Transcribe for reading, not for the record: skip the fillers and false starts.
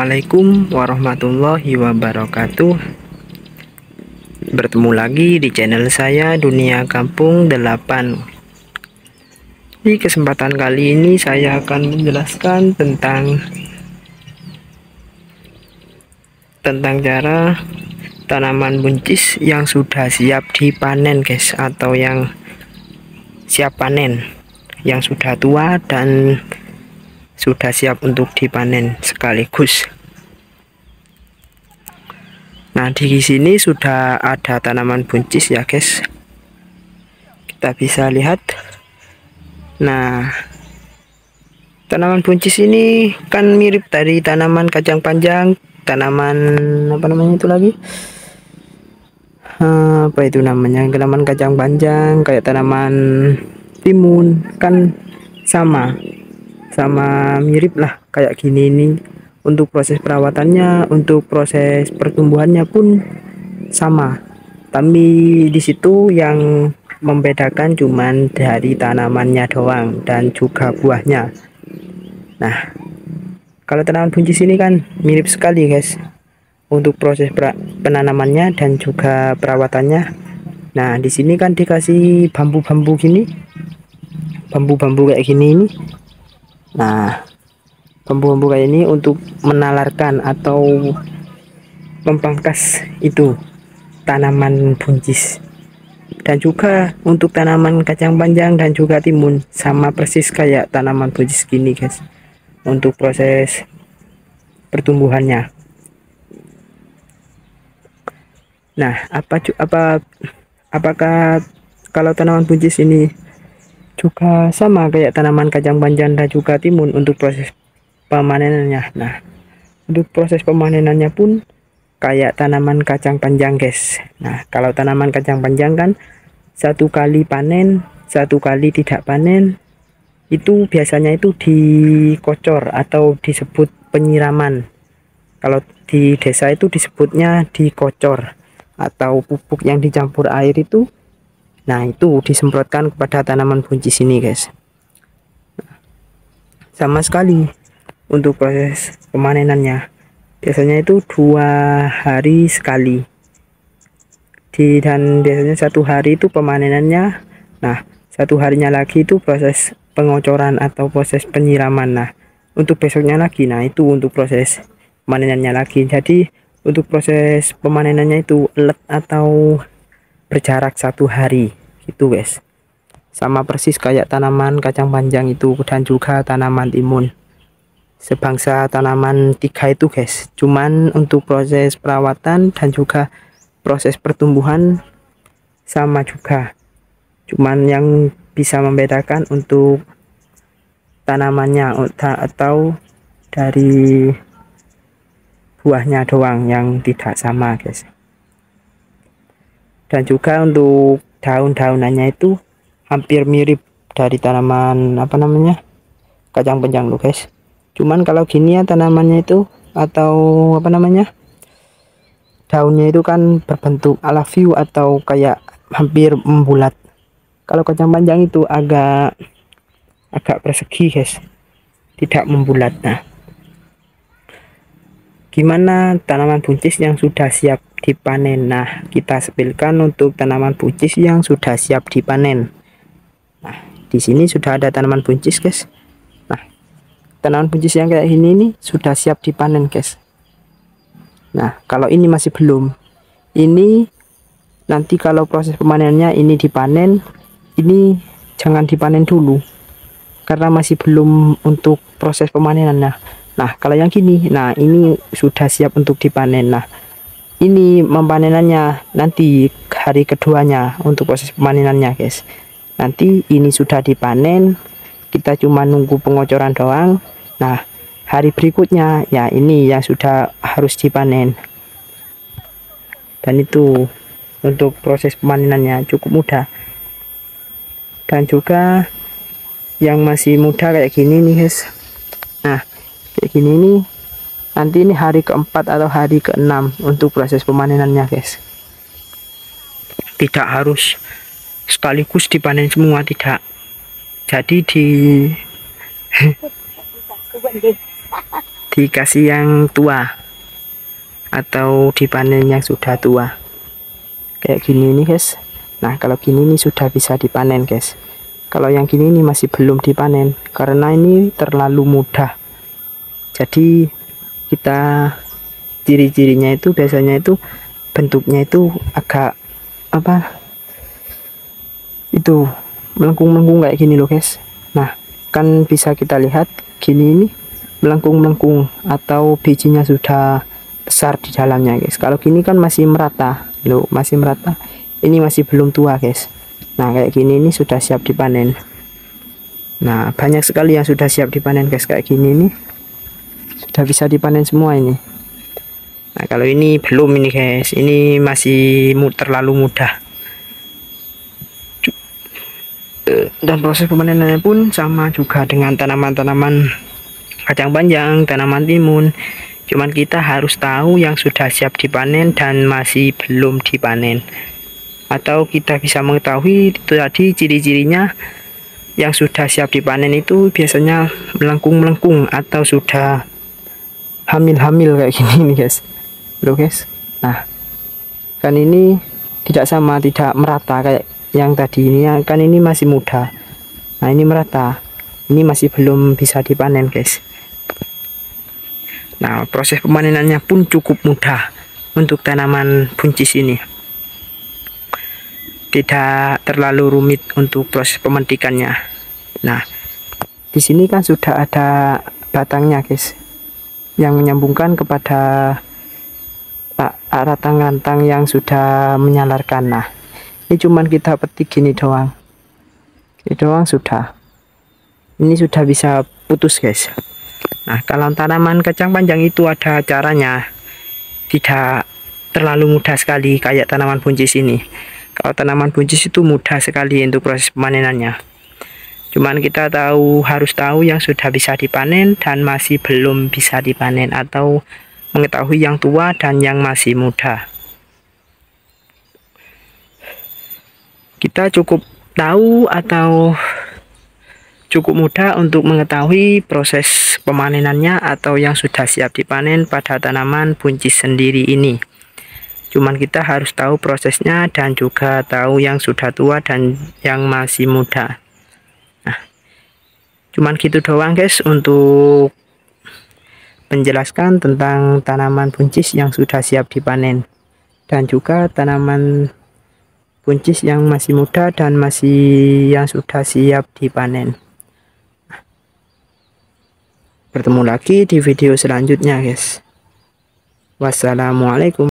Assalamualaikum warahmatullahi wabarakatuh. Bertemu lagi di channel saya Dunia Kampung 8. Di kesempatan kali ini saya akan menjelaskan tentang cara tanaman buncis yang sudah siap dipanen guys, atau yang siap panen, yang sudah tua dan sudah siap untuk dipanen sekaligus. Nah, di sini sudah ada tanaman buncis ya guys, kita bisa lihat. Nah, tanaman buncis ini kan mirip dari tanaman kacang panjang, tanaman apa namanya itu lagi, apa itu namanya, tanaman kacang panjang, kayak tanaman timun, kan sama mirip lah kayak gini. Ini untuk proses perawatannya, untuk proses pertumbuhannya pun sama, tapi di situ yang membedakan cuman dari tanamannya doang dan juga buahnya. Nah, kalau tanaman buncis ini kan mirip sekali guys untuk proses penanamannya dan juga perawatannya. Nah, di sini kan dikasih bambu-bambu gini, bambu-bambu kayak gini ini. Nah, bambu-bambu kayak ini untuk menalarkan atau memangkas itu tanaman buncis. Dan juga untuk tanaman kacang panjang dan juga timun sama persis kayak tanaman buncis gini guys untuk proses pertumbuhannya. Nah, apakah kalau tanaman buncis ini juga sama kayak tanaman kacang panjang dan juga timun untuk proses pemanenannya? Nah, untuk proses pemanenannya pun kayak tanaman kacang panjang guys. Nah, kalau tanaman kacang panjang kan satu kali panen, satu kali tidak panen, itu biasanya itu dikocor atau disebut penyiraman. Kalau di desa itu disebutnya dikocor, atau pupuk yang dicampur air itu. Nah, itu disemprotkan kepada tanaman buncis ini guys. Sama sekali untuk proses pemanenannya, biasanya itu 2 hari sekali, dan biasanya 1 hari itu pemanenannya. Nah, 1 harinya lagi itu proses pengocoran atau proses penyiraman. Nah, untuk besoknya lagi, nah itu untuk proses pemanenannya lagi. Jadi untuk proses pemanenannya itu let atau berjarak 1 hari gitu guys, sama persis kayak tanaman kacang panjang itu dan juga tanaman timun, sebangsa tanaman 3 itu guys. Cuman untuk proses perawatan dan juga proses pertumbuhan sama juga, cuman yang bisa membedakan untuk tanamannya atau dari buahnya doang yang tidak sama guys. Dan juga untuk daun-daunannya itu hampir mirip dari tanaman apa namanya, kacang panjang loh guys. Cuman kalau gini ya tanamannya itu, atau apa namanya, daunnya itu kan berbentuk ala view atau kayak hampir membulat. Kalau kacang panjang itu agak persegi guys, tidak membulat. Nah, gimana tanaman buncis yang sudah siap dipanen? Nah, kita sepilkan untuk tanaman buncis yang sudah siap dipanen. Nah, di sini sudah ada tanaman buncis guys. Nah, tanaman buncis yang kayak ini nih sudah siap dipanen guys. Nah, kalau ini masih belum, ini nanti kalau proses pemanenannya ini dipanen, ini jangan dipanen dulu karena masih belum untuk proses pemanenannya. Nah, kalau yang gini, nah ini sudah siap untuk dipanen. Nah, ini memanenannya nanti hari keduanya untuk proses pemanenannya guys. Nanti ini sudah dipanen, kita cuma nunggu pengocoran doang. Nah, hari berikutnya ya ini yang sudah harus dipanen. Dan itu untuk proses pemanenannya cukup mudah. Dan juga yang masih muda kayak gini nih guys, nah kayak gini nih, nanti ini hari keempat atau hari keenam untuk proses pemanenannya guys. Tidak harus sekaligus dipanen semua, tidak. Jadi dikasih yang tua atau dipanen yang sudah tua kayak gini nih guys. Nah kalau gini nih sudah bisa dipanen guys. Kalau yang gini nih masih belum dipanen karena ini terlalu mudah. Jadi kita ciri-cirinya itu biasanya itu bentuknya itu agak apa itu melengkung-melengkung kayak gini loh guys. Nah kan bisa kita lihat gini ini melengkung-melengkung atau bijinya sudah besar di dalamnya guys. Kalau gini kan masih merata loh, masih merata, ini masih belum tua guys. Nah kayak gini ini sudah siap dipanen. Nah banyak sekali yang sudah siap dipanen guys. Kayak gini nih sudah bisa dipanen semua ini. Nah kalau ini belum ini guys, ini masih terlalu mudah. Dan proses pemanenannya pun sama juga dengan tanaman-tanaman kacang panjang, tanaman timun. Cuman kita harus tahu yang sudah siap dipanen dan masih belum dipanen. Atau kita bisa mengetahui itu tadi ciri-cirinya. Yang sudah siap dipanen itu biasanya melengkung-melengkung atau sudah hamil-hamil kayak gini nih guys. Loh guys. Nah, kan ini tidak sama, tidak merata kayak yang tadi ini, kan ini masih muda. Nah, ini merata. Ini masih belum bisa dipanen, guys. Nah, proses pemanenannya pun cukup mudah untuk tanaman buncis ini. Tidak terlalu rumit untuk proses pemetikannya. Nah, di sini kan sudah ada batangnya, guys, yang menyambungkan kepada rantang-rantang yang sudah menyalarkan. Nah, ini cuman kita petik gini doang. Ini doang sudah. Ini sudah bisa putus, guys. Nah, kalau tanaman kacang panjang itu ada caranya. Tidak terlalu mudah sekali kayak tanaman buncis ini. Kalau tanaman buncis itu mudah sekali untuk proses pemanenannya. Cuman kita harus tahu yang sudah bisa dipanen dan masih belum bisa dipanen, atau mengetahui yang tua dan yang masih muda. Kita cukup tahu atau cukup mudah untuk mengetahui proses pemanenannya atau yang sudah siap dipanen pada tanaman buncis sendiri ini. Cuman kita harus tahu prosesnya dan juga tahu yang sudah tua dan yang masih muda. Nah, cuman gitu doang guys untuk menjelaskan tentang tanaman buncis yang sudah siap dipanen dan juga tanaman buncis yang masih muda dan yang sudah siap dipanen. Bertemu lagi di video selanjutnya guys. Wassalamualaikum.